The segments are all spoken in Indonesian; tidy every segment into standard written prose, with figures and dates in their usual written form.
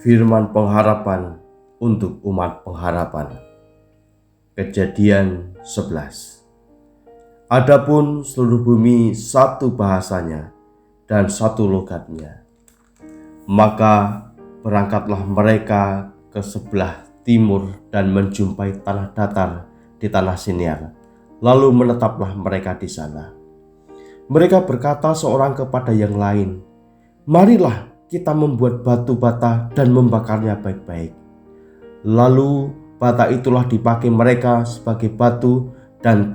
Firman pengharapan untuk umat pengharapan. Kejadian 11. Adapun seluruh bumi satu bahasanya dan satu logatnya. Maka berangkatlah mereka ke sebelah timur dan menjumpai tanah datar di tanah Siniar. Lalu menetaplah mereka di sana. Mereka berkata seorang kepada yang lain, "Marilah kita membuat batu bata dan membakarnya baik-baik." Lalu bata itulah dipakai mereka sebagai batu dan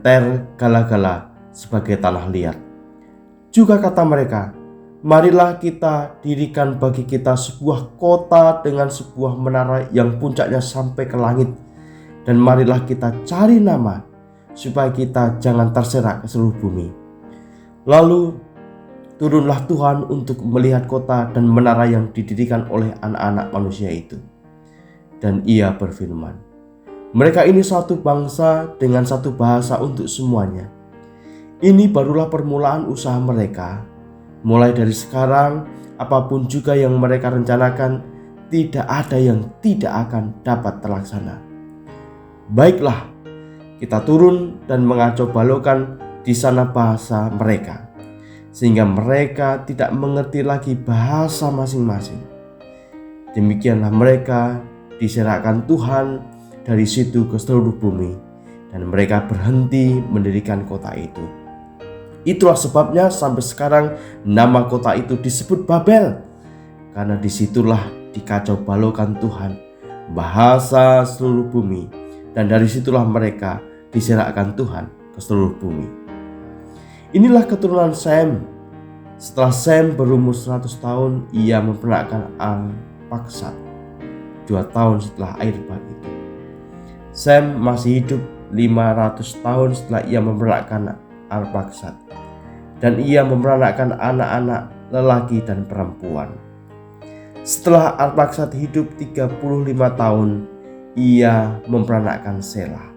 gala-gala sebagai tanah liat. Juga kata mereka, "Marilah kita dirikan bagi kita sebuah kota dengan sebuah menara yang puncaknya sampai ke langit. Dan marilah kita cari nama supaya kita jangan terserak ke seluruh bumi." Lalu turunlah Tuhan untuk melihat kota dan menara yang didirikan oleh anak-anak manusia itu. Dan ia berfirman, "Mereka ini satu bangsa dengan satu bahasa untuk semuanya. Ini barulah permulaan usaha mereka. Mulai dari sekarang, apapun juga yang mereka rencanakan, tidak ada yang tidak akan dapat terlaksana. Baiklah, kita turun dan mengacau balokkan di sana bahasa mereka, sehingga mereka tidak mengerti lagi bahasa masing-masing." Demikianlah mereka diserahkan Tuhan dari situ ke seluruh bumi, dan mereka berhenti mendirikan kota itu. Itulah sebabnya sampai sekarang nama kota itu disebut Babel, karena disitulah dikacau balokkan Tuhan bahasa seluruh bumi, dan dari situlah mereka diserahkan Tuhan ke seluruh bumi. Inilah keturunan Sem. Setelah Sem berumur 100 tahun, ia mempernakkan Arpaksad 2 tahun setelah air bah itu. Sem masih hidup 500 tahun setelah ia mempernakkan Arpaksad, dan ia mempernakkan anak-anak lelaki dan perempuan. Setelah Arpaksad hidup 35 tahun, ia mempernakkan Selah.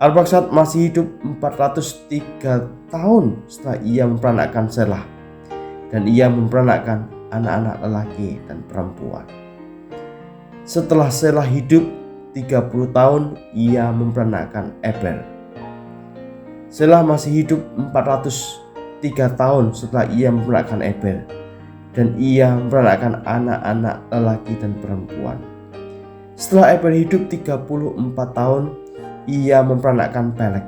Arpaksad masih hidup 403 tahun setelah ia mempernakkan Selah, dan ia mempernakkan anak-anak lelaki dan perempuan. Setelah Selah hidup 30 tahun, ia mempernakkan Eber. Selah masih hidup 403 tahun setelah ia mempernakkan Eber, dan ia mempernakkan anak-anak lelaki dan perempuan. Setelah Eber hidup 34 tahun, ia mempernakkan Peleg.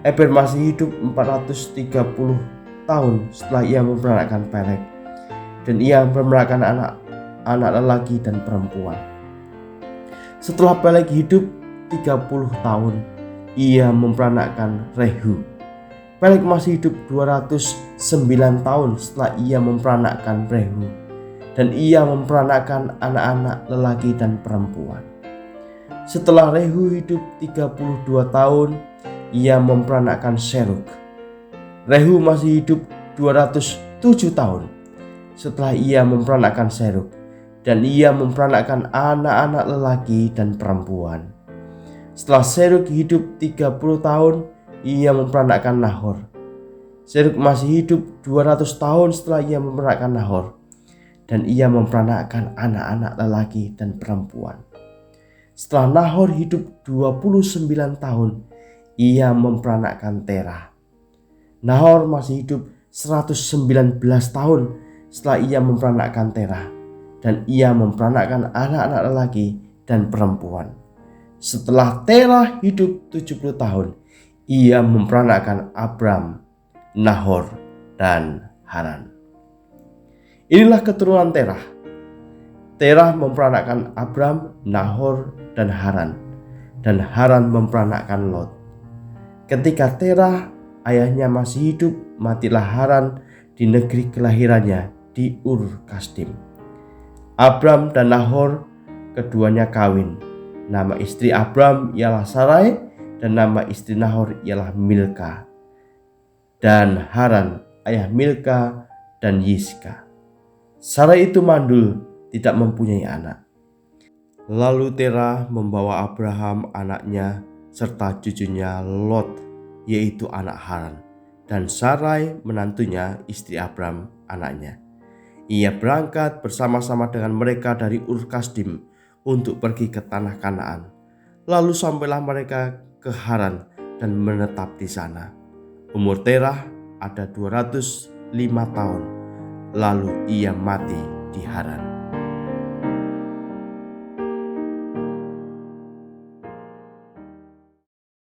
Eber masih hidup 430 tahun setelah ia mempernakkan Peleg, dan ia mempernakkan anak lelaki dan perempuan. Setelah Peleg hidup 30 tahun, ia mempernakkan Rehu. Peleg masih hidup 209 tahun setelah ia mempernakkan Rehu, dan ia mempernakkan anak-anak lelaki dan perempuan. Setelah Rehu hidup 32 tahun, ia mempernakkan Serug. Rehu masih hidup 207 tahun setelah ia mempernakkan Serug, dan ia mempernakkan anak-anak lelaki dan perempuan. Setelah Serug hidup 30 tahun, ia mempernakkan Nahor. Serug masih hidup 200 tahun setelah ia mempernakkan Nahor, dan ia mempernakkan anak-anak lelaki dan perempuan. Setelah Nahor hidup 29 tahun, ia mempernakkan Terah. Nahor masih hidup 119 tahun setelah ia mempernakkan Terah, dan ia mempernakkan anak-anak lelaki dan perempuan. Setelah Terah hidup 70 tahun, ia mempernakkan Abram, Nahor, dan Haran. Inilah keturunan Terah. Terah mempernakkan Abram, Nahor, dan Haran mempernakkan Lot. Ketika Terah ayahnya masih hidup, matilah Haran di negeri kelahirannya di Ur Kasdim. Abram dan Nahor keduanya kawin. Nama istri Abram ialah Sarai, dan nama istri Nahor ialah Milka. Dan Haran ayah Milka dan Yiska. Sarai itu mandul, tidak mempunyai anak. Lalu Terah membawa Abraham anaknya serta cucunya Lot, yaitu anak Haran, dan Sarai menantunya istri Abram anaknya. Ia berangkat bersama-sama dengan mereka dari Ur Kasdim untuk pergi ke tanah Kanaan. Lalu sampailah mereka ke Haran dan menetap di sana. Umur Terah ada 205 tahun, lalu ia mati di Haran.